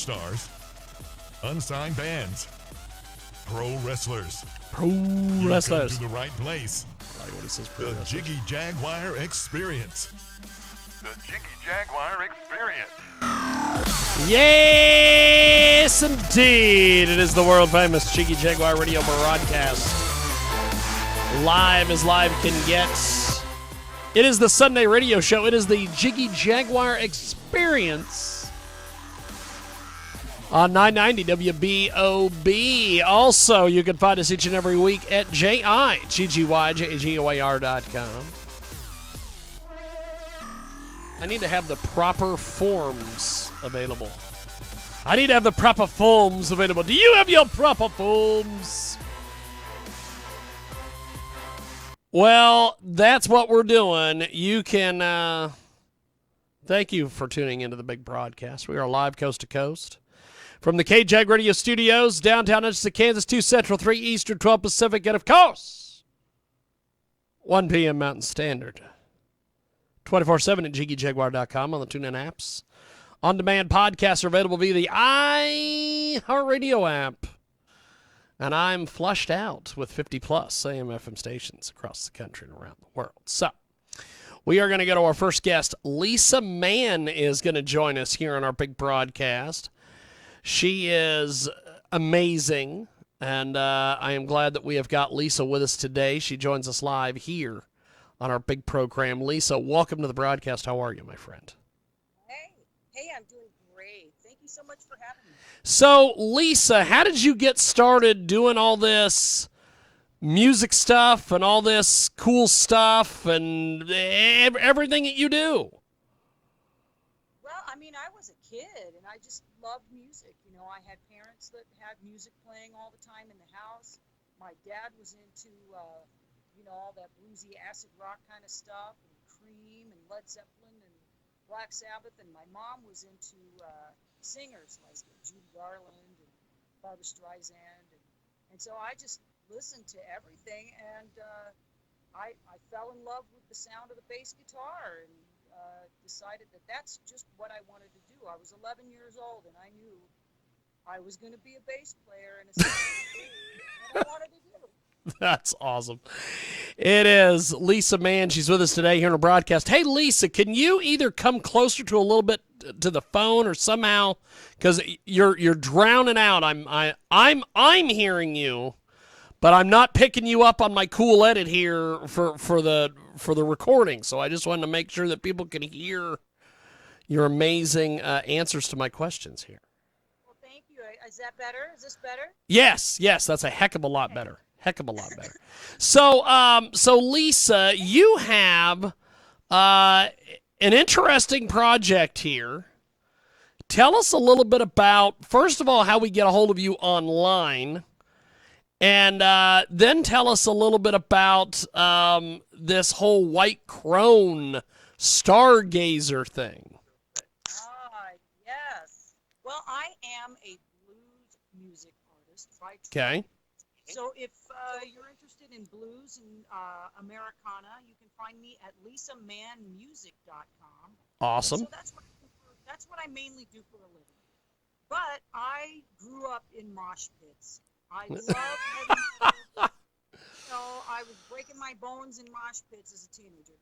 stars, unsigned bands, pro wrestlers. Pro You wrestlers. come to the right place. I like what it says, pro The wrestlers. Jiggy Jaguar Experience. The Jiggy Jaguar Experience. Yes, indeed. It is the world famous Jiggy Jaguar radio broadcast. Live as live can get. It is the Sunday radio show. It is the Jiggy Jaguar Experience on 990 WBOB. Also, you can find us each and every week at JIGGYJAGOAR.com. I need to have the proper forms available. Do you have your proper forms? Well, that's what we're doing. You can, thank you for tuning into the big broadcast. We are live coast to coast from the KJAG Radio Studios, downtown Edgerton, Kansas, 2 Central, 3 Eastern, 12 Pacific, and of course, 1 p.m. Mountain Standard. 24/7 at JiggyJaguar.com on the TuneIn apps. On-demand podcasts are available via the iHeartRadio app. And I'm flushed out with 50-plus AM/FM stations across the country and around the world. So, we are going to go to our first guest. Lisa Mann is going to join us here on our big broadcast. She is amazing, and I am glad that we have got Lisa with us today. She joins us live here on our big program. Lisa, welcome to the broadcast. How are you, my friend? Hey, I'm doing great. Thank you so much for having me. So, Lisa, how did you get started doing all this music stuff and all this cool stuff and everything that you do? Well, I mean, I was a kid, and I just loved music. You know, I had parents that had music playing all the time in the house. My dad was into, all that bluesy acid rock kind of stuff, and Cream and Led Zeppelin and Black Sabbath, and my mom was into singers like Judy Garland and Barbra Streisand, and so I just listened to everything, and I fell in love with the sound of the bass guitar, and decided that that's just what I wanted to do. I was 11 years old, and I knew I was going to be a bass player, and it's what I wanted to do. That's awesome. It is Lisa Mann. She's with us today here on the broadcast. Hey, Lisa, can you either come closer to a little bit to the phone or somehow, because you're drowning out. I'm hearing you, but I'm not picking you up on my cool edit here for the recording. So I just wanted to make sure that people can hear your amazing answers to my questions here. Well, thank you. Is that better? Is this better? Yes, that's a heck of a lot better. So, Lisa, you have an interesting project here. Tell us a little bit about, first of all, how we get a hold of you online, and then tell us a little bit about this whole white Crone Stargazer thing. Yes. Well, I am a blues music artist by trade. Okay. So if you're interested in blues and Americana, you can find me at lisamannmusic.com. Awesome. So that's what I mainly do for a living. But I grew up in mosh pits. I love heavy metal. I was breaking my bones in mosh pits as a teenager.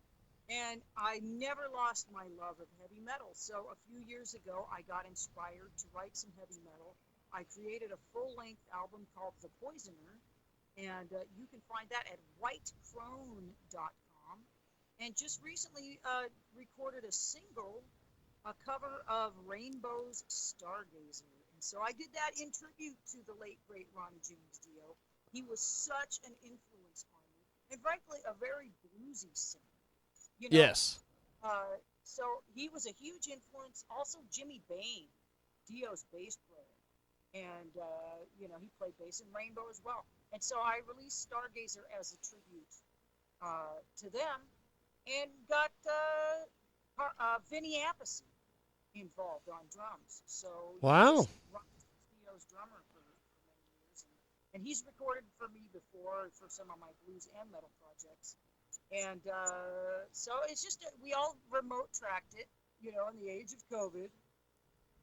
And I never lost my love of heavy metal. So a few years ago, I got inspired to write some heavy metal. I created a full-length album called The Poisoner, and you can find that at whitecrone.com. And just recently recorded a single, a cover of Rainbow's Stargazer. And so I did that in tribute to the late, great Ronnie James Dio. He was such an influence on me, and frankly, a very bluesy singer. Yes. So he was a huge influence. Also, Jimmy Bain, Dio's bass player. And, he played bass in Rainbow as well. And so I released Stargazer as a tribute to them, and got Vinny Appice involved on drums. So wow. Dio's drummer for many years. And he's recorded for me before for some of my blues and metal projects. And so it's just, we all remote tracked it, in the age of COVID.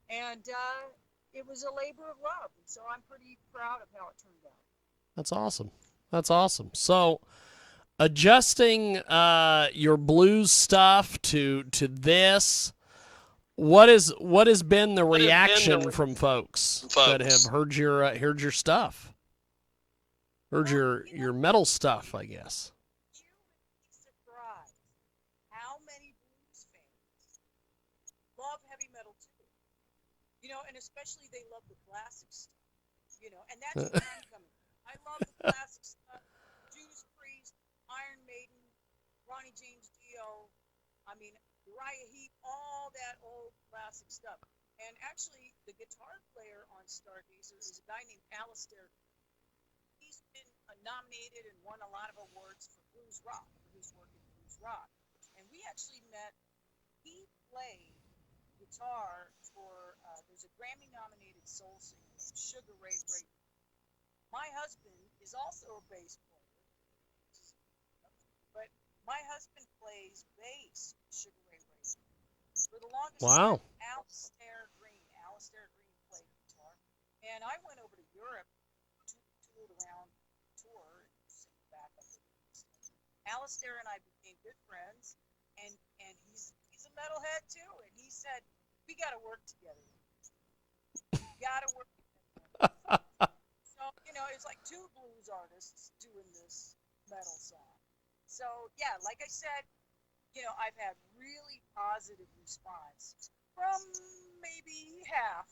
And it was a labor of love, and so I'm pretty proud of how it turned out. That's awesome. That's awesome. So, adjusting your blues stuff to this, what has been the reaction from folks that have heard your stuff, heard your metal stuff, I guess? You would be surprised how many blues fans love heavy metal too. And especially they love the classic stuff. And that's where I'm coming from. I love the classic stuff. Judas Priest, Iron Maiden, Ronnie James Dio, Uriah Heep, all that old classic stuff. And actually, the guitar player on Stargazer is a guy named Alistair. He's been nominated and won a lot of awards for blues rock, for his work in blues rock. And we actually met. He played guitar for, there's a Grammy-nominated soul singer named Sugar Ray Ray. My husband is also a bass player, but my husband plays bass with Sugar Ray Ray. For the longest Wow. time, Alistair Green played guitar. And I went over to Europe, toured around the tour, and sent back up to Alistair and I became good friends, and he's a metalhead too, and he said, we got to work together. We got to work together. So, it's like two blues artists doing this metal song. So, yeah, like I said, I've had really positive response from maybe half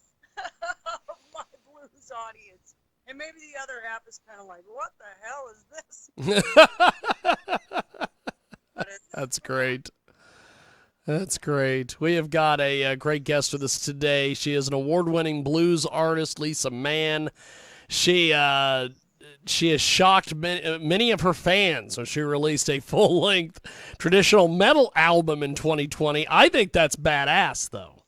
of my blues audience. And maybe the other half is kind of like, what the hell is this? That's great. That's great. We have got a great guest with us today. She is an award-winning blues artist, Lisa Mann. She has shocked many of her fans when she released a full-length traditional metal album in 2020. I think that's badass, though.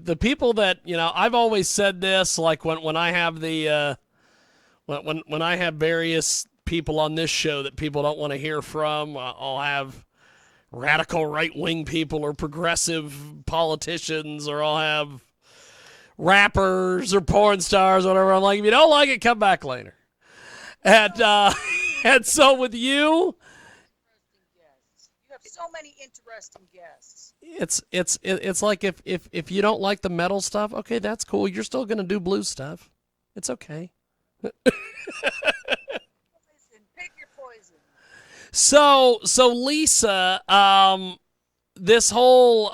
The people that, I've always said this, like when I have the when I have various people on this show that people don't want to hear from, I'll have radical right-wing people or progressive politicians, or I'll have rappers or porn stars or whatever. I'm like, if you don't like it, come back later. And so with you, you have so many interesting guests. It's like if you don't like the metal stuff, okay, that's cool. You're still gonna do blues stuff. It's okay. Pick your poison. So Lisa, this whole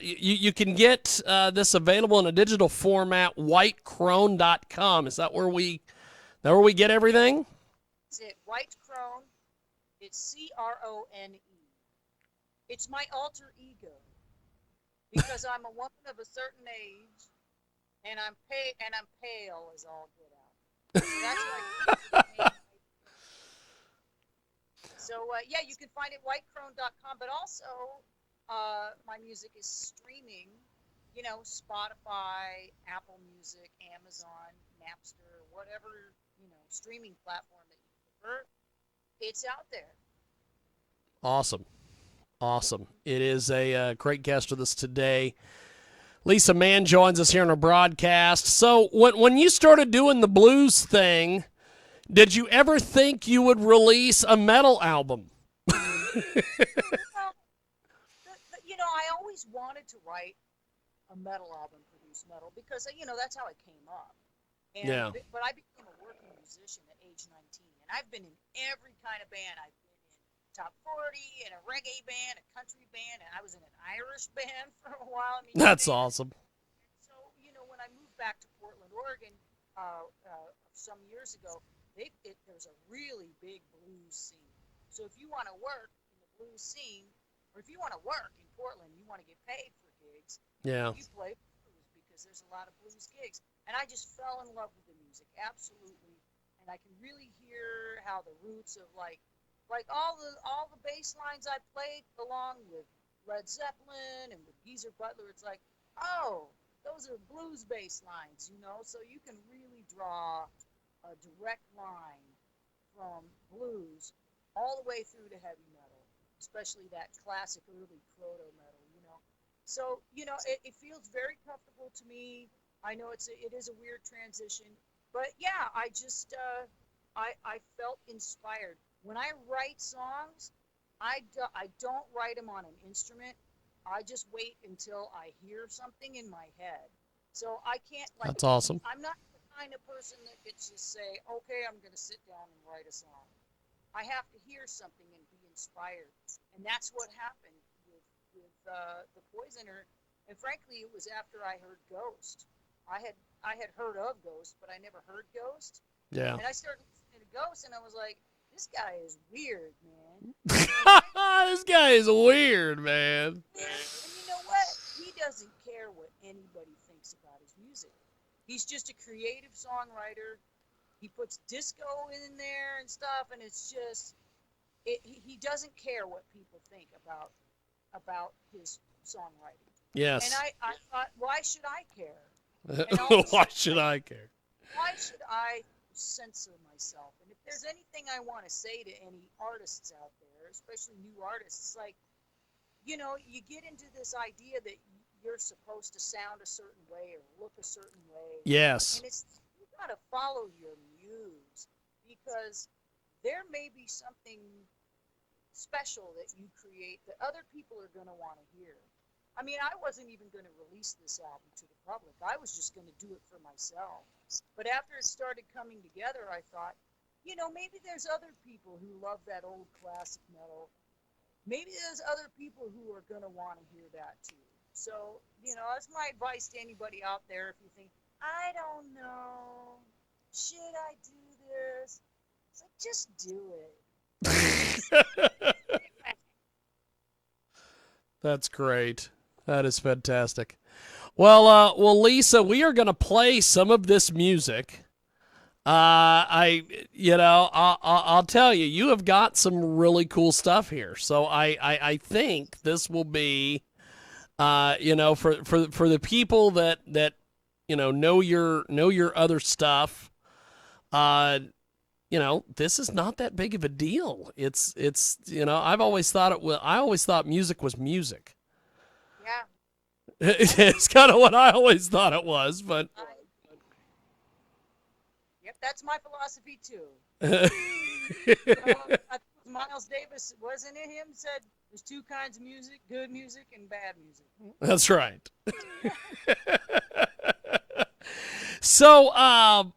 you can get this available in a digital format, whitecrone.com. Is that where we get everything? That's it. White Crone. It's Crone. It's my alter ego because I'm a woman of a certain age, and I'm pale as all get out. So that's why. So yeah, you can find it at whitecrone.com, but also my music is streaming. Spotify, Apple Music, Amazon, Napster, whatever streaming platform that you prefer. It's out there. Awesome. It is a great guest with us today. Lisa Mann joins us here on our broadcast. So when you started doing the blues thing, did you ever think you would release a metal album? Well, I always wanted to write a metal album, produce metal, because that's how I came up. And, yeah. But I became a working musician at age 19, and I've been in every kind of band. I've been in top 40, in a reggae band, a country band, and I was in an Irish band for a while. That's awesome. So, when I moved back to Portland, Oregon, some years ago, there's a really big blues scene. So if you want to work in the blues scene, or if you want to work in Portland, you want to get paid for gigs, yeah, you play blues because there's a lot of blues gigs. And I just fell in love with the music, absolutely. And I can really hear how the roots of like all the bass lines I played along with Led Zeppelin and with Geezer Butler. It's like, oh, those are blues bass lines, So you can really draw a direct line from blues all the way through to heavy metal, especially that classic early proto metal, So, it feels very comfortable to me. I know it is a weird transition, but yeah, I felt inspired. When I write songs, I don't write them on an instrument. I just wait until I hear something in my head. So I can't, like, That's awesome. I'm not the kind of person that could just say, okay, I'm going to sit down and write a song. I have to hear something and be inspired. And that's what happened with the Poisoner. And frankly, it was after I heard Ghost. I had heard of Ghost, but I never heard Ghost. Yeah. And I started listening to Ghost, and I was like, this guy is weird, man. This guy is weird, man. And you know what? He doesn't care what anybody thinks about his music. He's just a creative songwriter. He puts disco in there and stuff, and it's just he doesn't care what people think about his songwriting. Yes. And I thought, why should I care? Why should I care? Why should I censor myself? And if there's anything I want to say to any artists out there, especially new artists, like, you get into this idea that you're supposed to sound a certain way or look a certain way. Yes. And you got to follow your muse, because there may be something special that you create that other people are going to want to hear. I mean, I wasn't even going to release this album to the public. I was just going to do it for myself. But after it started coming together, I thought, maybe there's other people who love that old classic metal. Maybe there's other people who are going to want to hear that too. So, that's my advice to anybody out there. If you think, I don't know, should I do this? It's like, just do it. That's great. That is fantastic. Well, Lisa, we are going to play some of this music. I'll tell you, you have got some really cool stuff here. So I think this will be, for the people that know your other stuff. This is not that big of a deal. It's I always thought music was music. Yeah. It's kind of what I always thought it was, but Yep, that's my philosophy too. Miles Davis, wasn't it him, said there's two kinds of music, good music and bad music. That's right. So,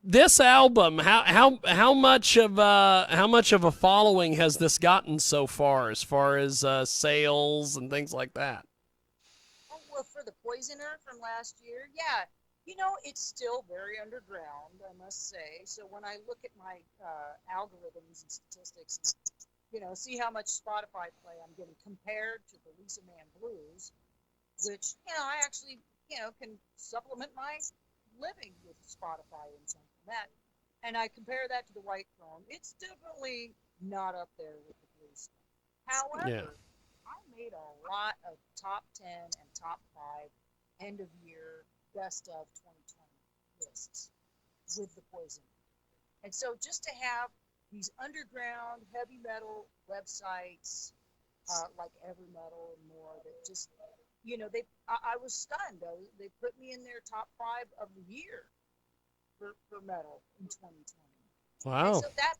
this album, how much of a following has this gotten so far as sales and things like that? Oh, well, for the Poisoner from last year, yeah, it's still very underground, I must say. So when I look at my algorithms and statistics, see how much Spotify play I'm getting compared to the Lisa Mann Blues, which I actually can supplement my living with Spotify and something like that. And I compare that to the White Crone. It's definitely not up there with the blues stuff. However, I made a lot of top 10 and top 5 end of year best of 2020 lists with the Poison. And so just to have these underground heavy metal websites like Every Metal and more that just I was stunned. They put me in their top 5 of the year for metal in 2020. Wow. And so that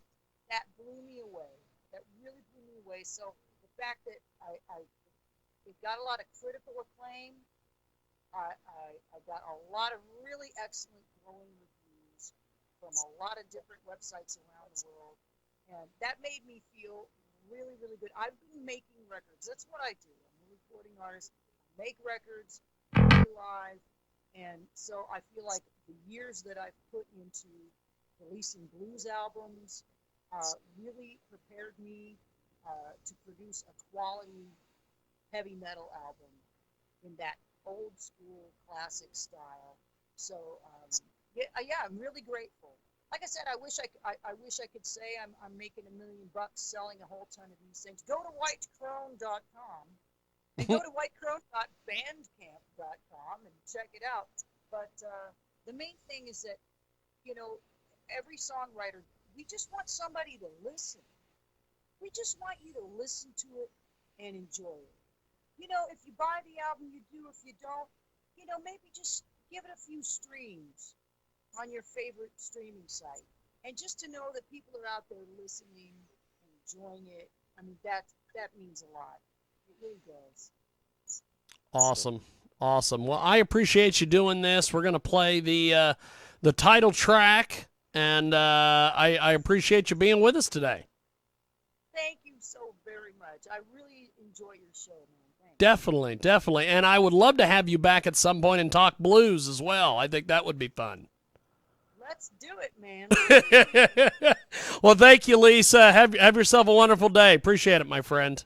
blew me away. That really blew me away. So the fact that it got a lot of critical acclaim, I got a lot of really excellent glowing reviews from a lot of different websites around the world, and that made me feel really, really good. I've been making records. That's what I do. I'm a recording artist. I make records, play live, and so I feel like the years that I've put into releasing blues albums really prepared me to produce a quality heavy metal album in that old school classic style. So I'm really grateful. Like I said, I wish I could say I'm making $1 million selling a whole ton of these things. Go to whitecrone.com and go to whitecrone.bandcamp.com and check it out. But the main thing is that every songwriter, we just want somebody to listen. We just want you to listen to it and enjoy it. you know, if you buy the album, you do. If you don't, you know, maybe just give it a few streams on your favorite streaming site. And just to know that people are out there listening and enjoying it, I mean, that means a lot. It really does. Awesome. Awesome. Well, I appreciate you doing this. We're going to play the title track, and I appreciate you being with us today. Thank you so very much. I really enjoy your show, man. Thanks. Definitely, definitely. And I would love to have you back at some point and talk blues as well. I think that would be fun. Let's do it, man. Well, thank you, Lisa. Have yourself a wonderful day. Appreciate it, my friend.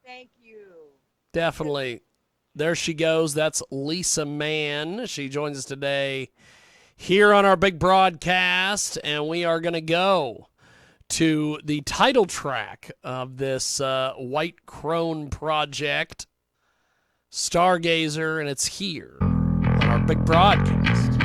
Thank you. Definitely. There she goes. That's Lisa Mann. She joins us today here on our big broadcast, and we are going to go to the title track of this White Crone project, Stargazer, and it's here on our big broadcast.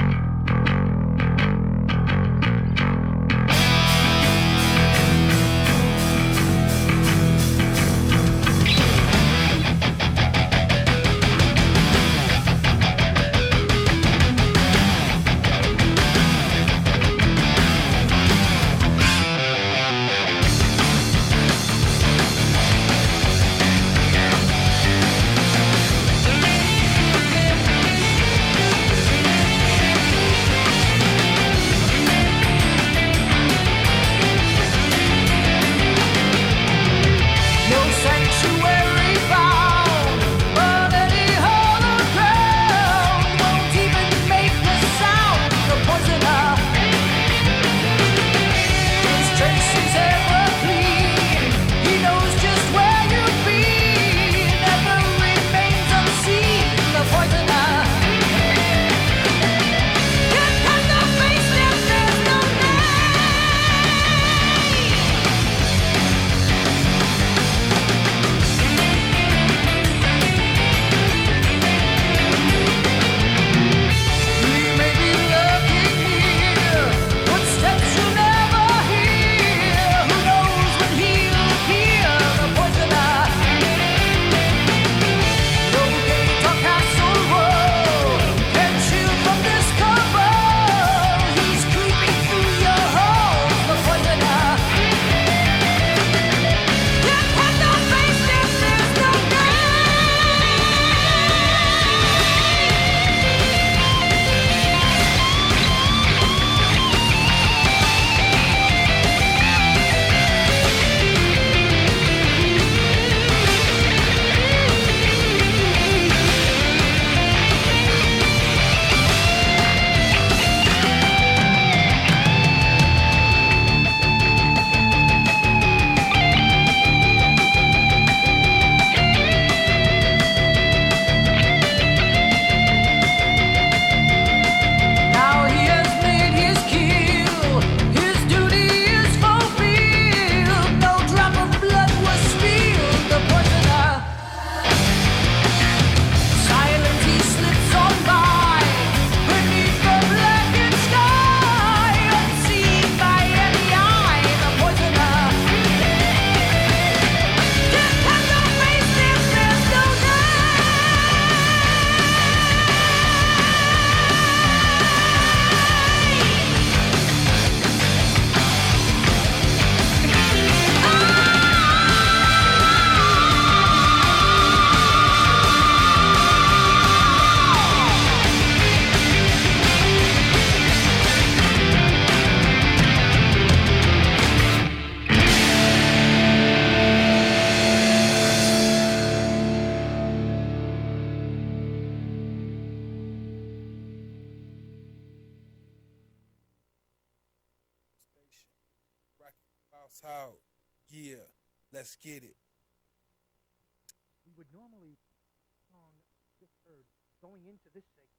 Out. Yeah, let's get it. We would normally song just heard going into this segment.